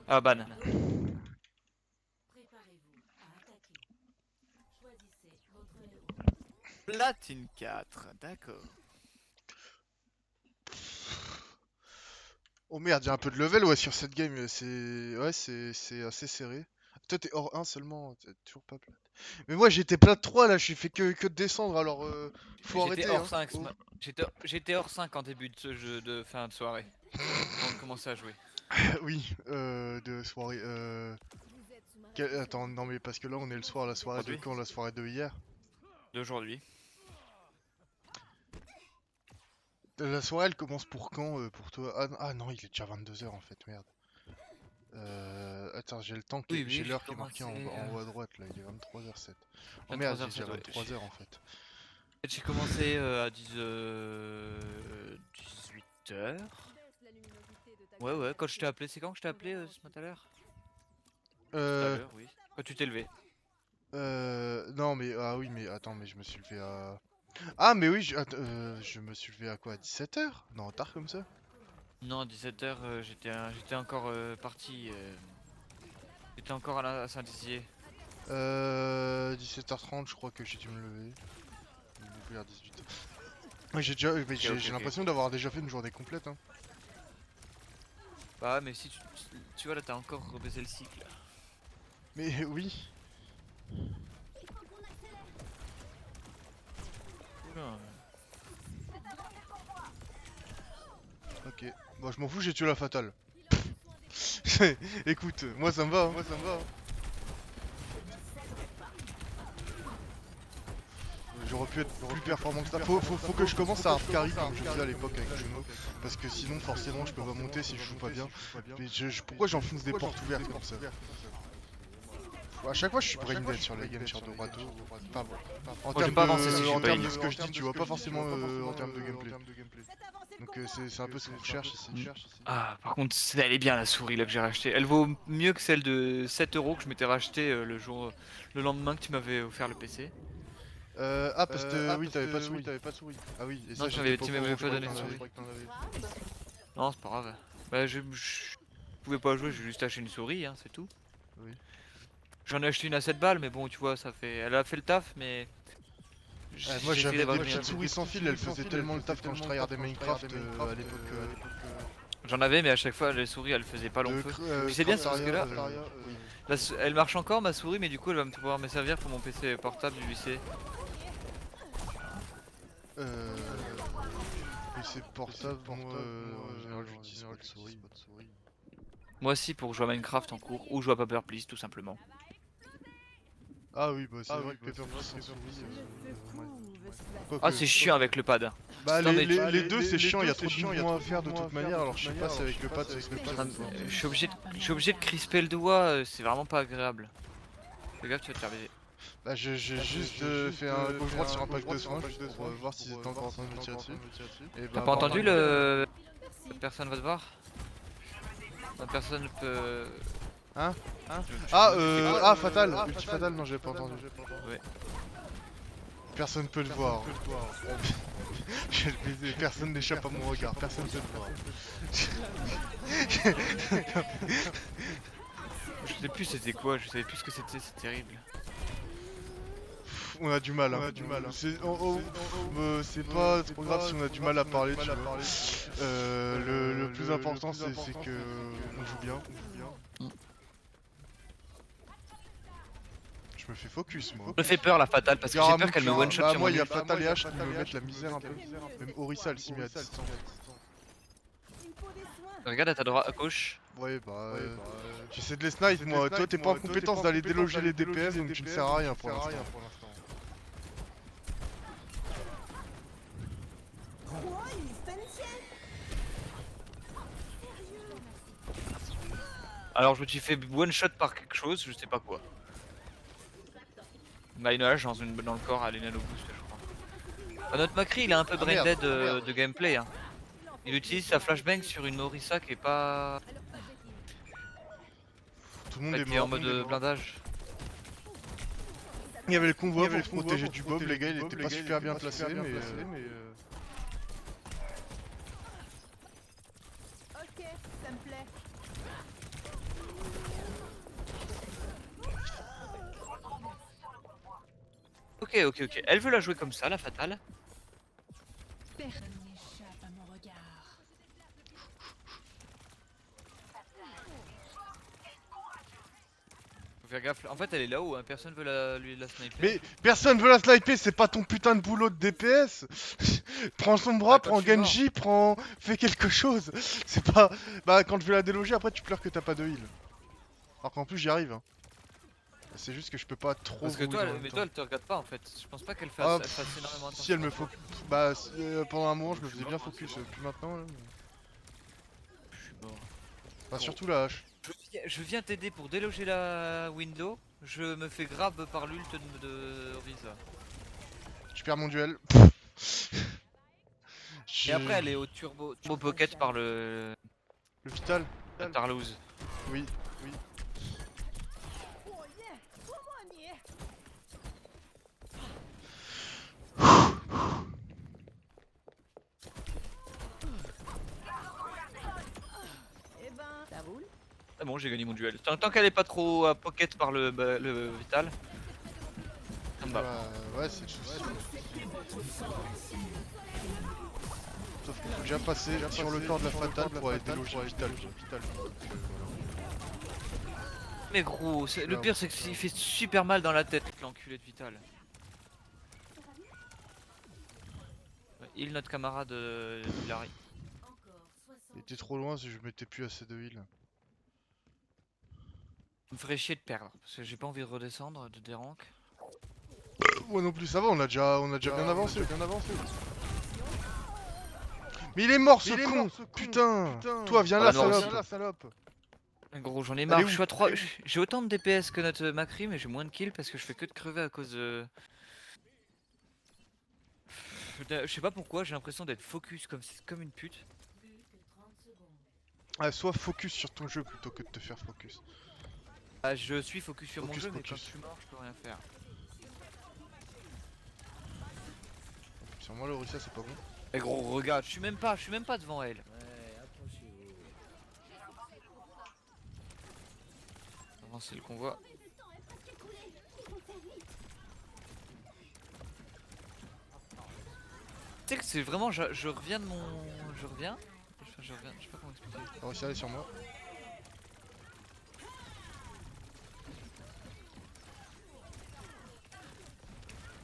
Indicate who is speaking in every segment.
Speaker 1: Ah, ban. Platine 4, d'accord.
Speaker 2: Oh merde, il y a un peu de level ouais sur cette game, c'est ouais, c'est assez serré. Toi t'es hors 1 seulement, t'es toujours pas plat. Mais moi j'étais plat de 3 là, je fait que de descendre alors
Speaker 1: Mais
Speaker 2: faut
Speaker 1: j'étais
Speaker 2: arrêter
Speaker 1: hors
Speaker 2: hein.
Speaker 1: 5,
Speaker 2: Oh.
Speaker 1: j'étais hors 5 en début de ce jeu de fin de soirée. Avant de commencer à jouer.
Speaker 2: Oui, de soirée Attends, non mais parce que là on est le soir, la soirée de
Speaker 1: Aujourd'hui.
Speaker 2: quand? La soirée de hier?
Speaker 1: D'aujourd'hui.
Speaker 2: La soirée elle commence pour quand pour toi? Ah non, il est déjà 22 h en fait, merde. Attends, j'ai le temps
Speaker 1: Oui,
Speaker 2: j'ai
Speaker 1: oui, j'ai
Speaker 2: l'heure qui est marquée
Speaker 1: commencé
Speaker 2: en haut à droite là, il est 23h07. Oh merde, il est
Speaker 1: 23h07,
Speaker 2: déjà
Speaker 1: ouais.
Speaker 2: 23 h en fait.
Speaker 1: J'ai commencé à 18h. Ouais, ouais, quand je t'ai appelé, c'est quand que je t'ai appelé ce matin à l'heure? Tout à
Speaker 2: Euh,
Speaker 1: l'heure, oui. Quand tu t'es levé.
Speaker 2: non mais ah oui mais attends mais je me suis levé à ah mais oui je me suis levé à quoi à 17 h? Non tard comme ça?
Speaker 1: Non, 17h, j'étais encore parti. J'étais encore à Saint-Dizier.
Speaker 2: 17h30 je crois que j'ai dû me lever. Je me lever vers 18 h. Ouais, j'ai déjà mais
Speaker 1: Ok, ok,
Speaker 2: j'ai
Speaker 1: ok.
Speaker 2: l'impression d'avoir déjà fait une journée complète hein.
Speaker 1: Bah, mais si tu vois, là, t'as encore rebaisé le cycle.
Speaker 2: Mais oui.
Speaker 1: Oula.
Speaker 2: OK. Bon, je m'en fous, j'ai tué la fatale. Écoute, moi ça me va hein. Moi ça me va hein. J'aurais pu être plus performant que ça. Faut que je commence à hard carry comme je faisais à l'époque avec Juno. Parce que sinon, forcément, je peux pas monter si je joue pas bien. Mais pourquoi j'enfonce des portes ouvertes comme ça? À chaque fois, je suis brain dead sur les games sur Dorato. Enfin bon.
Speaker 1: Moi, je vais pas avancer si je suis
Speaker 2: En
Speaker 1: pas
Speaker 2: termes
Speaker 1: in.
Speaker 2: de ce que je dis, tu vois, pas forcément en termes de gameplay. Donc c'est un peu ce qu'on recherche ici.
Speaker 1: Ah, par contre, elle est bien la souris là que j'ai racheté. Elle vaut mieux que celle de 7 € que je m'étais racheté le lendemain que tu m'avais offert le PC.
Speaker 2: Parce que oui, t'avais pas de souris. Ah oui, et
Speaker 1: Non,
Speaker 2: ça, j'étais pas au
Speaker 1: tu
Speaker 2: courant,
Speaker 1: m'avais
Speaker 2: je
Speaker 1: pas
Speaker 2: croyais que
Speaker 1: donné de
Speaker 2: t'en
Speaker 1: souris.
Speaker 2: avais.
Speaker 1: Non, c'est pas grave. Bah, je pouvais pas jouer, j'ai juste acheté une souris, hein, c'est tout.
Speaker 2: Oui.
Speaker 1: J'en ai acheté une à 7 balles, mais bon, tu vois, elle a fait le taf, mais
Speaker 2: Moi
Speaker 1: j'ai essayé
Speaker 2: j'avais
Speaker 1: d'avoir
Speaker 2: des
Speaker 1: une
Speaker 2: petites
Speaker 1: meilleure vue.
Speaker 2: souris sans fil, elles faisaient tellement le taf quand je tryhardais Minecraft à l'époque
Speaker 1: J'en avais, mais à chaque fois, les souris, elles faisaient pas long feu. Puis c'est bien, c'est parce que là,
Speaker 2: oui.
Speaker 1: elle marche encore ma souris, mais du coup, elle va me pouvoir me servir pour mon PC portable du lycée.
Speaker 2: PC portable, moi en général j'utilise pas de souris.
Speaker 1: Moi aussi, pour jouer à Minecraft en cours, ou jouer à Paper Please, tout simplement.
Speaker 2: Ah oui, bah c'est vrai que Paper Please sans souris, ouais.
Speaker 1: Ah,
Speaker 2: Quoique.
Speaker 1: c'est chiant avec le pad.
Speaker 2: Bah
Speaker 1: Non, mais
Speaker 2: les deux c'est chiant, il y a trop de mouvements à faire de toute manière, alors je sais pas si avec le pad ce serait pire ou pas.
Speaker 1: je suis obligé de crisper le doigt, c'est vraiment pas agréable. Fais gaffe, tu vas te faire baiser.
Speaker 2: Bah j'ai juste fait un gauche droite sur un pack de soins pour voir s'ils étaient encore en train de me tirer dessus. Et
Speaker 1: T'as
Speaker 2: bah
Speaker 1: pas entendu
Speaker 2: apparemment.
Speaker 1: le... Personne va te voir? Personne peut...
Speaker 2: Hein?
Speaker 1: C'est quoi?
Speaker 2: Ah fatal, ulti fatal, non j'ai pas entendu.
Speaker 1: Ouais.
Speaker 2: Personne peut le voir. Je vais le baiser, personne n'échappe à mon regard, personne peut le voir.
Speaker 1: Je sais plus c'était quoi, je savais plus ce que c'était, c'est terrible.
Speaker 2: On a du mal, hein. C'est pas trop grave si on a du mal à parler, tu vois. Le plus important c'est que on joue bien.
Speaker 1: Mm.
Speaker 2: Je me fais focus moi.
Speaker 1: Ça me fait peur la fatale parce que j'ai peur qu'elle me one shot
Speaker 2: Bah
Speaker 1: sur
Speaker 2: moi
Speaker 1: mon
Speaker 2: il y a
Speaker 1: ult.
Speaker 2: Fatal et H qui me mettent la misère un peu. Même Orisa elle s'y met à distance.
Speaker 1: Regarde à ta droite, à gauche.
Speaker 2: Ouais bah j'essaie de les snipe moi. Toi t'es pas en compétence d'aller déloger les DPS donc tu ne sers à rien pour l'instant.
Speaker 1: Alors je me suis fait one shot par quelque chose, je sais pas quoi. Bah une hache dans le corps à l'Enano Boost je crois. Notre Macri il est un peu brain dead de gameplay hein. Il utilise sa flashbang sur une Orisa qui est pas...
Speaker 2: Tout le monde est
Speaker 1: qui est en
Speaker 2: mort.
Speaker 1: mode blindage.
Speaker 2: Il y avait le convoi pour se protéger du Bob, les gars, il était pas super bien placé, mais
Speaker 3: Ok, ça me plaît.
Speaker 1: Ok, ok, ok. Elle veut la jouer comme ça, la fatale.
Speaker 3: Personne n'échappe à mon regard.
Speaker 1: Faut faire gaffe. En fait, elle est là-haut, hein. Personne veut la sniper.
Speaker 2: Mais personne veut la sniper, c'est pas ton putain de boulot de DPS. Prends son bras,
Speaker 1: Bah, quand
Speaker 2: prends
Speaker 1: je suis
Speaker 2: Genji, prends... Fais quelque chose. C'est pas... Bah quand je vais la déloger, après tu pleures que t'as pas de heal. Alors qu'en plus j'y arrive. Hein. C'est juste que je peux pas trop...
Speaker 1: Parce que
Speaker 2: rouler
Speaker 1: toi,
Speaker 2: en même
Speaker 1: mais
Speaker 2: temps.
Speaker 1: toi, elle te regarde pas en fait. Je pense pas qu'elle
Speaker 2: Ah,
Speaker 1: fasse, elle fasse énormément attention.
Speaker 2: si elle me focus... Bah pendant un moment je me faisais bien focus, plus maintenant. Là, mais...
Speaker 1: Je suis mort.
Speaker 2: Bah surtout la hache.
Speaker 1: Je viens t'aider pour déloger la window. Je me fais grab par l'ult de Orisa.
Speaker 2: Je perds mon duel.
Speaker 1: Et après, elle est au turbo pocket par le
Speaker 2: Le vital.
Speaker 1: Tarlouse.
Speaker 2: Oui, oui.
Speaker 3: Eh ben, ça roule.
Speaker 1: Ah bon, j'ai gagné mon duel. Tant qu'elle est pas trop à pocket par le vital. Ça me va.
Speaker 2: Ouais, c'est le souci. Sauf qu'il faut déjà passer sur le corps de la fatale pour aller déloger le vital.
Speaker 1: Mais gros, le pire c'est qu'il fait super mal dans la tête, l'enculé de vital. Il notre camarade Hilary.
Speaker 2: Il était trop loin si je mettais plus assez de heal.
Speaker 1: Ça me ferait chier de perdre, parce que j'ai pas envie de redescendre, de dérank.
Speaker 2: Moi non plus, ça va, on a déjà bien avancé, Mais il est mort ce con, putain. Toi, viens là, salope.
Speaker 1: Gros, j'en ai
Speaker 2: Elle
Speaker 1: marre,
Speaker 2: est où
Speaker 1: je suis à 3. J'ai autant de DPS que notre Macri, mais j'ai moins de kills parce que je fais que de crever à cause de. Je sais pas pourquoi, j'ai l'impression d'être focus comme une pute.
Speaker 2: Ah, sois focus sur ton jeu plutôt que de te faire focus.
Speaker 1: Ah, je suis focus sur mon
Speaker 2: Focus,
Speaker 1: jeu, mais quand
Speaker 2: focus.
Speaker 1: je suis mort, je peux rien faire.
Speaker 2: Sur moi, l'Orisa, c'est pas bon.
Speaker 1: Mais gros, regarde, je suis même pas devant elle. Avancer le convoi. Tu sais que c'est vraiment, je reviens de mon, je reviens, je sais pas comment expliquer.
Speaker 2: L'Orisa, elle est sur moi.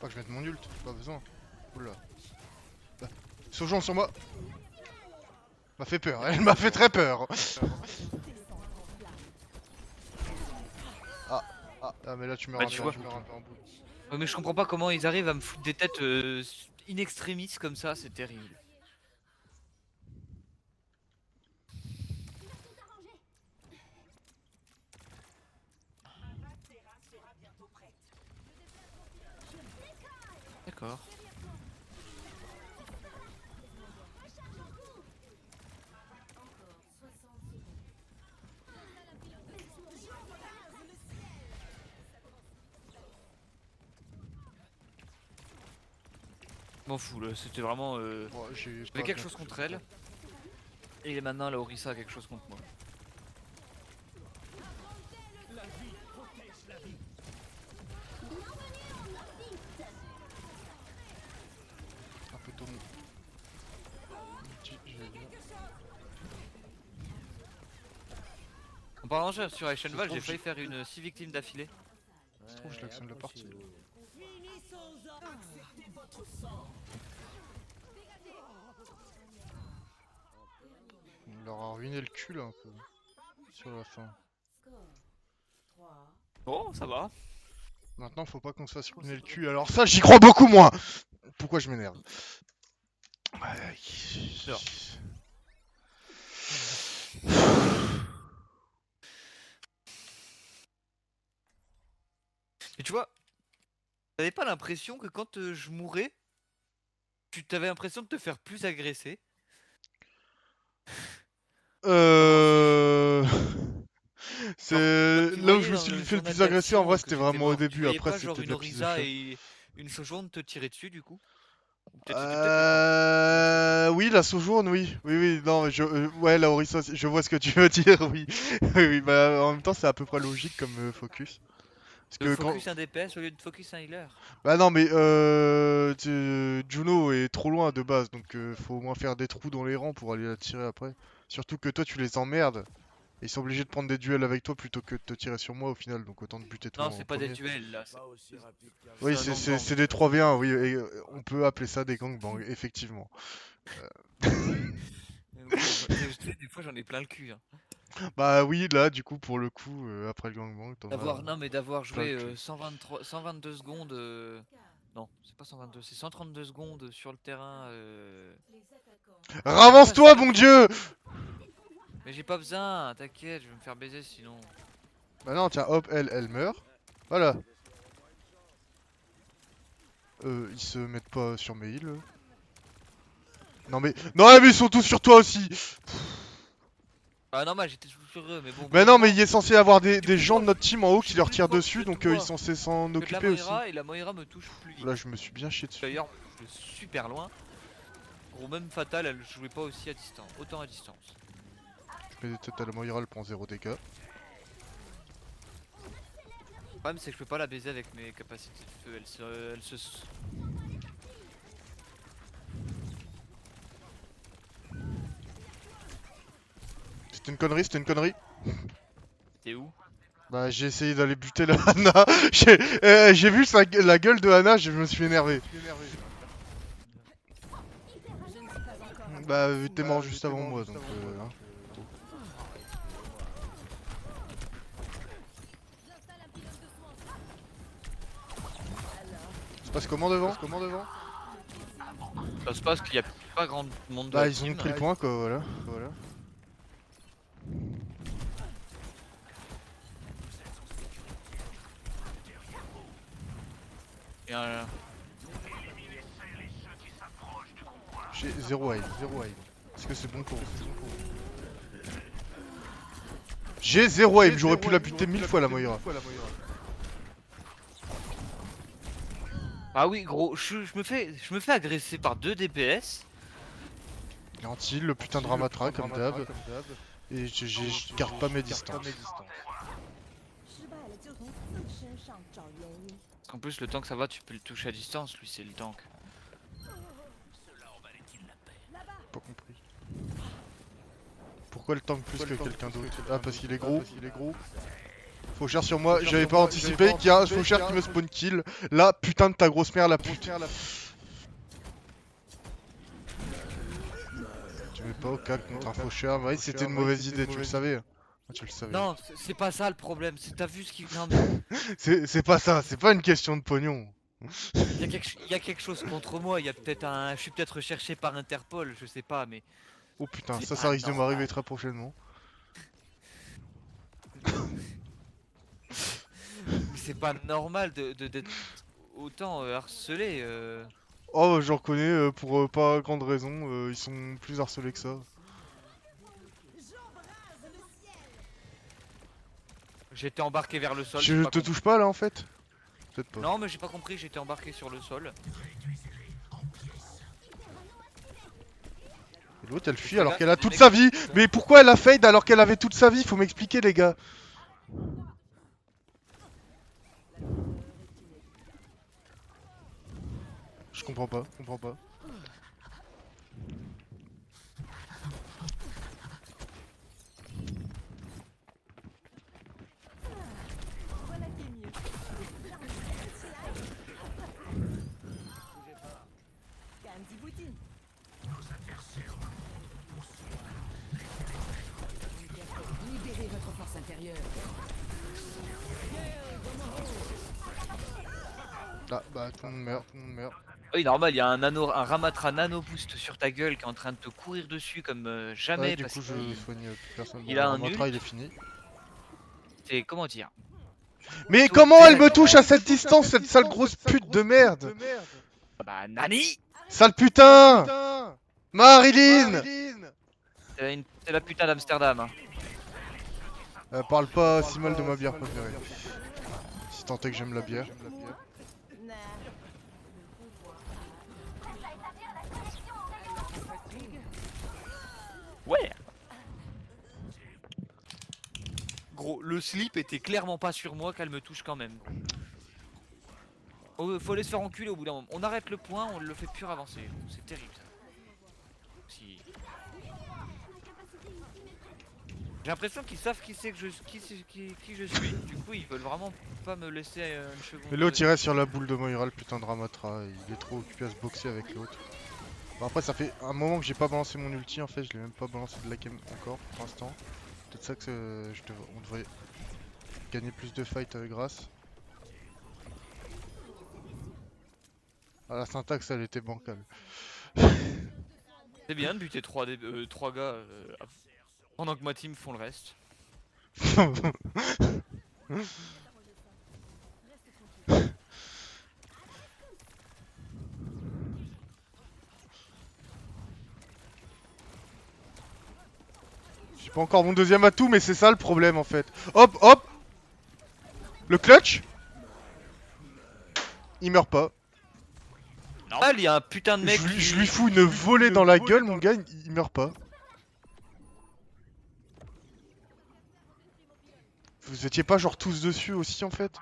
Speaker 2: Pas que je mette mon ult, pas besoin. Oula. Là. Sojon sur moi. M'a fait peur, elle m'a fait très peur. Ah mais là tu me
Speaker 1: Bah,
Speaker 2: rends
Speaker 1: tu
Speaker 2: un
Speaker 1: vois.
Speaker 2: peu en bout.
Speaker 1: Ouais, mais je comprends pas comment ils arrivent à me foutre des têtes in extremis comme ça, c'est terrible. D'accord. M'en fous là, c'était vraiment.
Speaker 2: Bon,
Speaker 1: J'avais quelque chose contre elle. Et maintenant la Orisa a quelque chose contre moi.
Speaker 2: Un peu tôt.
Speaker 1: En parlant de sur Aishenval, j'ai failli faire une 6 victimes d'affilée.
Speaker 2: Ça se trouve, je l'actionne la partie. On leur a ruiné le cul là un peu. Sur la fin.
Speaker 1: Bon, ça va.
Speaker 2: Maintenant, faut pas qu'on se fasse ruiner le cul. Alors ça, j'y crois beaucoup moins. Pourquoi je m'énerve?
Speaker 1: Sûr. Mais tu vois, t'avais pas l'impression que quand je mourais, tu t'avais l'impression de te faire plus agresser?
Speaker 2: C'est
Speaker 1: Tu
Speaker 2: là où
Speaker 1: voyais
Speaker 2: je me
Speaker 1: dans
Speaker 2: suis
Speaker 1: le
Speaker 2: fait le
Speaker 1: journal
Speaker 2: plus agressé en
Speaker 1: d'action
Speaker 2: vrai,
Speaker 1: que
Speaker 2: c'était
Speaker 1: j'étais
Speaker 2: vraiment au
Speaker 1: mort, tu
Speaker 2: début.
Speaker 1: voyais
Speaker 2: Après,
Speaker 1: pas genre
Speaker 2: c'était
Speaker 1: une
Speaker 2: de la prise de
Speaker 1: Orisa
Speaker 2: feu.
Speaker 1: et une Sojourn te tirer dessus du coup? Ou peut-être c'était peut-être les
Speaker 2: Oui, la Sojourn, oui. Oui, non, ouais, la Orisa, je vois ce que tu veux dire, oui. Oui, bah en même temps, c'est à peu près logique comme focus. Parce
Speaker 1: De
Speaker 2: que quand...
Speaker 1: focus un DPS au lieu de focus un healer.
Speaker 2: Bah non mais Juno est trop loin de base, donc faut au moins faire des trous dans les rangs pour aller la tirer après. Surtout que toi tu les emmerdes, et ils sont obligés de prendre des duels avec toi plutôt que de te tirer sur moi au final, donc autant te buter toi
Speaker 1: Non,
Speaker 2: en
Speaker 1: c'est pas des
Speaker 2: premier.
Speaker 1: duels là.
Speaker 2: Oui,
Speaker 1: C'est un gangbang.
Speaker 2: c'est des 3v1, oui, et, on peut appeler ça des gangbangs, effectivement.
Speaker 1: Des fois j'en ai plein le cul. Hein.
Speaker 2: Bah oui, là du coup pour le coup, après le gangbang, t'en as
Speaker 1: Non mais d'avoir
Speaker 2: plein le
Speaker 1: joué
Speaker 2: cul.
Speaker 1: 122 secondes. Non, c'est pas 122, c'est 132 secondes sur le terrain. Même pas
Speaker 2: Ravance-toi, bon Dieu!
Speaker 1: Mais j'ai pas besoin, t'inquiète, je vais me faire baiser sinon.
Speaker 2: Bah non, tiens, hop, elle meurt. Voilà. Ils se mettent pas sur mes heals. Non mais... Non mais ils sont tous sur toi aussi!
Speaker 1: Ah normal, j'étais sur eux, mais bon, au bout
Speaker 2: Mais
Speaker 1: d'un
Speaker 2: non, mais
Speaker 1: moment,
Speaker 2: il est censé y avoir des
Speaker 1: plus
Speaker 2: gens de
Speaker 1: proche.
Speaker 2: notre team en haut
Speaker 1: Je
Speaker 2: qui
Speaker 1: suis
Speaker 2: leur
Speaker 1: plus
Speaker 2: tirent
Speaker 1: proche
Speaker 2: dessus,
Speaker 1: de
Speaker 2: donc
Speaker 1: toi
Speaker 2: ils sont censés s'en
Speaker 1: que de la
Speaker 2: occuper aussi.
Speaker 1: Moira, et la Moira me touche plus vite.
Speaker 2: Là, je me suis bien chié dessus.
Speaker 1: D'ailleurs, je suis super loin. Gros, même Fatal, elle jouait pas aussi à distance, autant à distance.
Speaker 2: Je mets des têtes à la Moira, elle prend 0 dégâts.
Speaker 1: Le problème, c'est que je peux pas la baiser avec mes capacités de feu. Elle se...
Speaker 2: C'était une connerie, c'était une connerie.
Speaker 1: T'es où?
Speaker 2: Bah, j'ai essayé d'aller buter la Hanna. J'ai vu la gueule de Hanna, je me suis énervé. Bah, t'es mort juste avant moi, donc hein. Ça se passe comment devant?
Speaker 1: Ça se passe qu'il y a pas grand monde de
Speaker 2: Bah,
Speaker 1: la
Speaker 2: ils ont
Speaker 1: team.
Speaker 2: pris le point, quoi, voilà.
Speaker 1: Et un...
Speaker 2: J'ai 0 aim. Est-ce que c'est bon pour vous? J'ai 0 aim, j'aurais pu la buter 1000 fois la Moira.
Speaker 1: Ah oui, gros, je me fais agresser par 2 DPS.
Speaker 2: Il est anti, le putain de Ramatra, comme d'hab. Et je garde pas mes distances.
Speaker 3: 失败了就从自身上找原因。
Speaker 1: Parce qu'en plus, le tank ça va, tu peux le toucher à distance, lui c'est le tank.
Speaker 2: Pas compris. Pourquoi le tank plus que quelqu'un d'autre? Ah, parce qu'il est gros. Faucheur sur moi, j'avais pas anticipé qu'il y a un Faucheur qui me spawn kill. Là, putain de ta grosse mère, la pute. Tu mets pas au calme contre un Faucheur. Oui, c'était une mauvaise idée, tu le savais. Tu le savais.
Speaker 1: Non, c'est pas ça le problème, c'est t'as vu ce qui... Non,
Speaker 2: C'est pas ça, c'est pas une question de pognon.
Speaker 1: il y a quelque chose contre moi, il y a peut-être un... Je suis peut-être recherché par Interpol, je sais pas, mais...
Speaker 2: Oh putain,
Speaker 1: C'est
Speaker 2: ça
Speaker 1: pas
Speaker 2: risque de
Speaker 1: normal.
Speaker 2: m'arriver très prochainement.
Speaker 1: C'est pas normal d'être autant harcelé.
Speaker 2: Oh, j'en reconnais pour pas grande raison, ils sont plus harcelés que ça.
Speaker 1: J'étais embarqué vers le sol.
Speaker 2: Je
Speaker 1: j'ai pas
Speaker 2: te
Speaker 1: compris.
Speaker 2: touche pas là en fait? Peut-être pas.
Speaker 1: Non, mais j'ai pas compris, j'étais embarqué sur le sol.
Speaker 2: Et l'autre elle fuit
Speaker 1: C'est
Speaker 2: alors
Speaker 1: là,
Speaker 2: qu'elle a
Speaker 1: des
Speaker 2: toute
Speaker 1: mecs
Speaker 2: sa
Speaker 1: qui
Speaker 2: vie.
Speaker 1: sont-
Speaker 2: Mais pourquoi elle a fade alors qu'elle avait toute sa vie? Faut m'expliquer les gars. Je comprends pas.
Speaker 3: Voilà qui est mieux. Candy Boutine. Libérez votre force intérieure.
Speaker 2: Ah bah tout le monde meurt,
Speaker 1: Oui, normal, il y a un Ramatra nano boost sur ta gueule qui est en train de te courir dessus comme jamais
Speaker 2: Ouais, du
Speaker 1: parce
Speaker 2: coup je
Speaker 1: qu'il
Speaker 2: soigne plus personne.
Speaker 1: il
Speaker 2: Bon,
Speaker 1: a
Speaker 2: alors,
Speaker 1: un
Speaker 2: Mantra
Speaker 1: ult.
Speaker 2: il est fini.
Speaker 1: C'est comment dire.
Speaker 2: Mais
Speaker 1: Plutôt
Speaker 2: comment elle me
Speaker 1: désagréable.
Speaker 2: touche à cette distance, cette sale grosse pute de merde?
Speaker 1: Ah bah Nani.
Speaker 2: Sale putain! Marilyn!
Speaker 1: C'est la putain d'Amsterdam. Hein.
Speaker 2: Parle pas si mal de ma bière préférée. Si tant est que j'aime la bière.
Speaker 3: Nah.
Speaker 1: Ouais. Gros, le slip était clairement pas sur moi qu'elle me touche quand même. Oh, faut aller se faire enculer au bout d'un moment. On arrête le point, on le fait plus avancer. C'est terrible ça. Si. J'ai l'impression qu'ils savent qui c'est que qui je suis. Du coup, ils veulent vraiment pas me laisser une seconde.
Speaker 2: Et l'autre il reste sur la boule de Moira, le putain de Ramatra. Il est trop occupé à se boxer avec l'autre. Bon, après, ça fait un moment que j'ai pas balancé mon ulti en fait. Je l'ai même pas balancé de la game encore pour l'instant. Peut-être ça que on devrait gagner plus de fight grâce. Ah, la syntaxe elle était bancale.
Speaker 1: C'est bien de buter 3 gars pendant que ma team font le reste.
Speaker 2: J'ai pas encore mon deuxième atout, mais c'est ça le problème en fait. Hop, hop. Le clutch. Il meurt pas.
Speaker 1: Ah, il y a un putain de mec.
Speaker 2: Je lui fous une volée dans la gueule, mon gars, il meurt pas. Vous étiez pas genre tous dessus aussi en fait?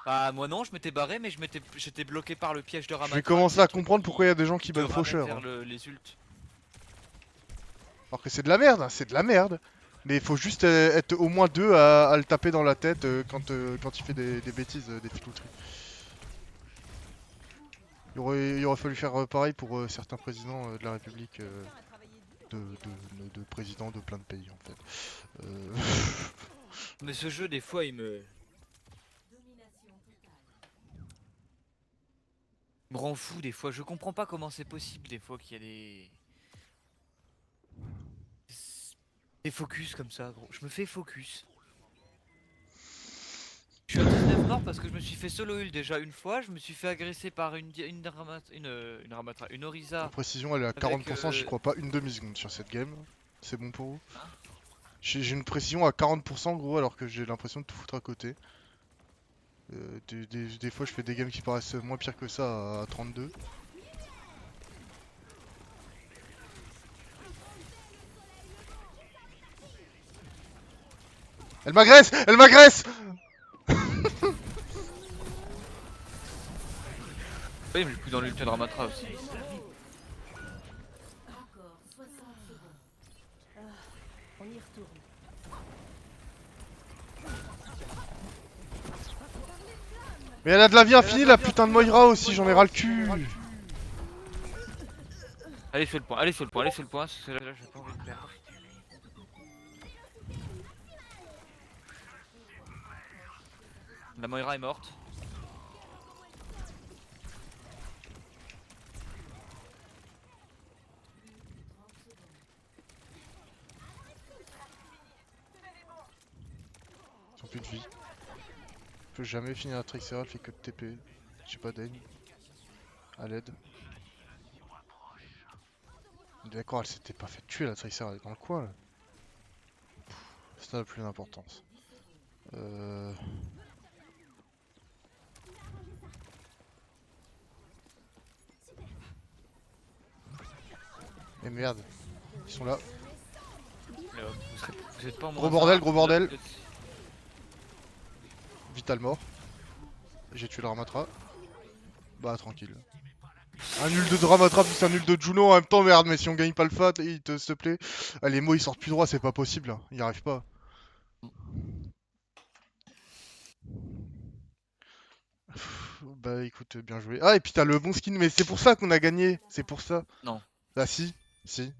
Speaker 1: Ah, moi non, je m'étais barré, mais j'étais bloqué par le piège de Ramatra.
Speaker 2: Je vais commencer à comprendre pourquoi il y a des gens qui battent Faucheur.
Speaker 1: Les ults.
Speaker 2: Alors que c'est de la merde, hein, c'est de la merde. Mais il faut juste être au moins deux à le taper dans la tête quand il fait des bêtises, des filouteries. Il aurait fallu faire pareil pour certains présidents de la République, de présidents de plein de pays en fait.
Speaker 1: Mais ce jeu, des fois, il me rend fou des fois. Je comprends pas comment c'est possible des fois qu'il y a des focus comme ça, gros. Je me fais focus. Je suis à 19 morts parce que je me suis fait solo heal déjà une fois. Je me suis fait agresser par une Orisa.
Speaker 2: La précision elle est à 40%, j'y crois pas une demi-seconde sur cette game. C'est bon pour vous? J'ai une précision à 40% gros alors que j'ai l'impression de tout foutre à côté. Des fois je fais des games qui paraissent moins pires que ça à 32. Elle m'agresse! Elle m'agresse!
Speaker 1: Oui, mais le coup dans l'ulti de Ramatra aussi.
Speaker 3: On y retourne.
Speaker 2: Mais elle a de la vie infinie la putain de Moira aussi, j'en ai ras le cul!
Speaker 1: Allez sur le point, allez sur le point, allez sur le point, parce que là j'ai pas envie de perdre. La Moira est morte.
Speaker 2: Ils ont plus de vie. Je peux jamais finir la Trixera, elle fait que de TP. J'ai pas d'aim. À l'aide. D'accord, elle s'était pas fait tuer la Trixera, elle est dans le coin là. C'est ça la plus d'importance. Et merde, ils sont là.
Speaker 1: Vous êtes pas en
Speaker 2: Gros bordel, gros bordel.
Speaker 1: Vous êtes-
Speaker 2: Vital mort. J'ai tué le Ramatra. Bah tranquille. Un nul de Ramatra plus un nul de Juno en même temps, merde, mais si on gagne pas le FAT, s'il te plaît. Ah, les mots ils sortent plus droit, c'est pas possible, hein. Ils y arrivent pas. Bah écoute, bien joué. Ah et puis t'as le bon skin, mais c'est pour ça qu'on a gagné, c'est pour ça.
Speaker 1: Non.
Speaker 2: Ah si, si.